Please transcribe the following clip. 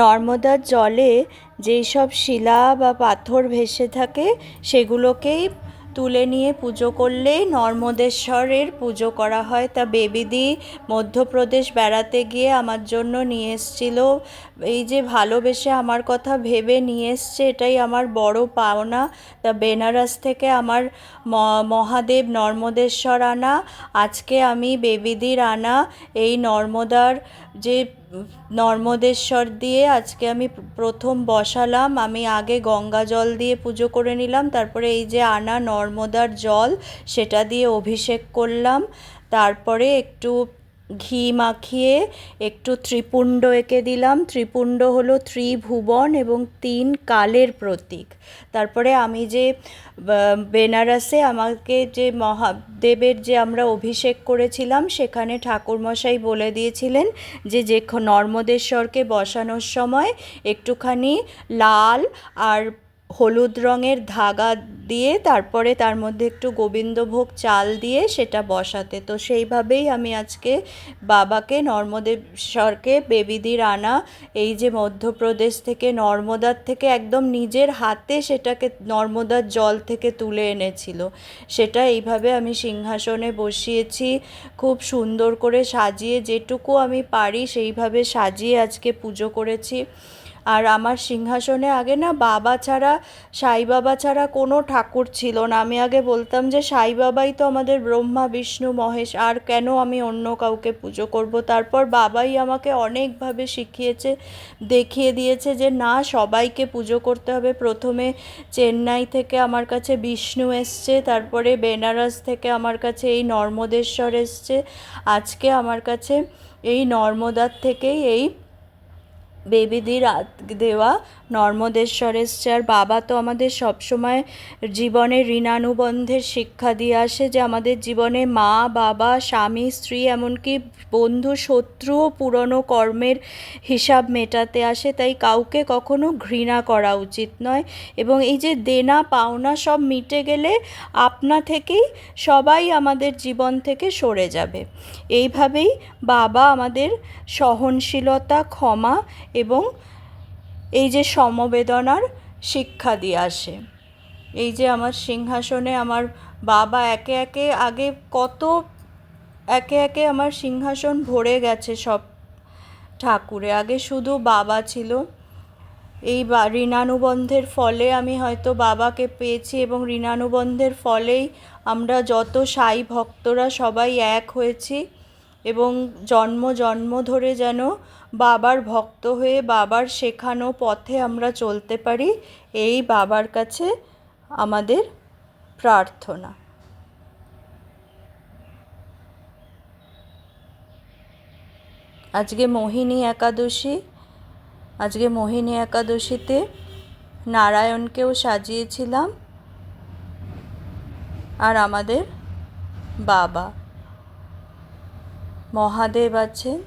নর্মদার জলে যেই সব শিলা বা পাথর ভেসে থাকে সেগুলোকেই তুলে নিয়ে পুজো করলেই নর্মদেশ্বরের পুজো করা হয়। তা বেবিদি মধ্যপ্রদেশ বেড়াতে গিয়ে আমার জন্য নিয়ে এসেছিল। এই যে ভালোবেসে আমার কথা ভেবে নিয়ে এসছে, এটাই আমার বড় পাওনা। তা বেনারস থেকে আমার মহাদেব নর্মদেশ্বর আনা, আজকে আমি বেবিদির আনা এই নর্মদার যে নর্মদেশ্বর দিয়ে আজকে আমি প্রথম বসালাম। আমি আগে গঙ্গা জল দিয়ে পুজো করে নিলাম, তারপরে এই যে আনা নর্মদার জল সেটা দিয়ে অভিষেক করলাম। তারপরে একটু ঘি মাখিয়ে একটু ত্রিপুণ্ড এঁকে দিলাম। ত্রিপুণ্ড হলো ত্রিভুবন এবং 3 কালের প্রতীক। তারপরে আমি যে বেনারসে আমাকে যে মহাদেবের যে আমরা অভিষেক করেছিলাম, সেখানে ঠাকুরমশাই বলে দিয়েছিলেন যে নর্মদেশ্বরকে বসানোর সময় একটুখানি লাল আর হলুদ রঙের ধাগা দিয়ে তারপরে তার মধ্যে একটু গোবিন্দভোগ চাল দিয়ে সেটা বসাতে। তো সেইভাবেই আমি আজকে বাবাকে নর্মদেশ্বরকে বেবিদির আনা এই যে মধ্যপ্রদেশ থেকে নর্মদার থেকে একদম নিজের হাতে সেটাকে নর্মদার জল থেকে তুলে এনেছিল, সেটা এইভাবে আমি সিংহাসনে বসিয়েছি। খুব সুন্দর করে সাজিয়ে, যেটুকু আমি পারি সেইভাবে সাজিয়ে আজকে পুজো করেছি। আর আমার সিংহাসনে আগে না বাবা ছাড়া, সাই বাবা ছাড়া কোনো ঠাকুর ছিল না। আমি আগে বলতাম যে সাই বাবাই তো আমাদের ব্রহ্মা বিষ্ণু মহেশ, আর কেন আমি অন্য কাউকে পুজো করব। তারপর বাবাই আমাকে অনেকভাবে শিখিয়েছে, দেখিয়ে দিয়েছে যে না, সবাইকে পুজো করতে হবে। প্রথমে চেন্নাই থেকে আমার কাছে বিষ্ণু এসছে, তারপরে বেনারস থেকে আমার কাছে এই নর্মদেশ্বর এসছে, আজকে আমার কাছে এই নর্মদার থেকেই এই বেবিদির দেওয়া নর্মদেশ্বর এসছে। আর বাবা তো আমাদের সবসময় জীবনে ঋণানুবন্ধের শিক্ষা দিয়ে আসে, যে আমাদের জীবনে মা বাবা স্বামী স্ত্রী এমনকি বন্ধু শত্রুও পুরনো কর্মের হিসাব মেটাতে আসে। তাই কাউকে কখনো ঘৃণা করা উচিত নয়। এবং এই যে দেনা পাওনা সব মিটে গেলে আপনা থেকেই সবাই আমাদের জীবন থেকে সরে যাবে। এইভাবেই বাবা আমাদের সহনশীলতা, ক্ষমা এবং এই যে সমবেদনার শিক্ষা দিয়ে আসে। এই যে আমার সিংহাসনে আমার বাবা একে একে আগে কত একে একে আমার সিংহাসন ভরে গেছে সব ঠাকুরে। আগে শুধু বাবা ছিল। এই ঋণানুবন্ধের ফলে আমি হয়তো বাবাকে পেয়েছি, এবং ঋণানুবন্ধের ফলেই আমরা যত সাই ভক্তরা সবাই এক হয়েছি, এবং জন্ম জন্ম ধরে যেন বাবার ভক্ত হয়ে বাবার শেখানো পথে আমরা চলতে পারি, এই বাবার কাছে আমাদের প্রার্থনা। আজকে মোহিনী একাদশী। আজকে মোহিনী একাদশীতে নারায়ণকেও সাজিয়েছিলাম, আর আমাদের বাবা মহাদেব আছেন,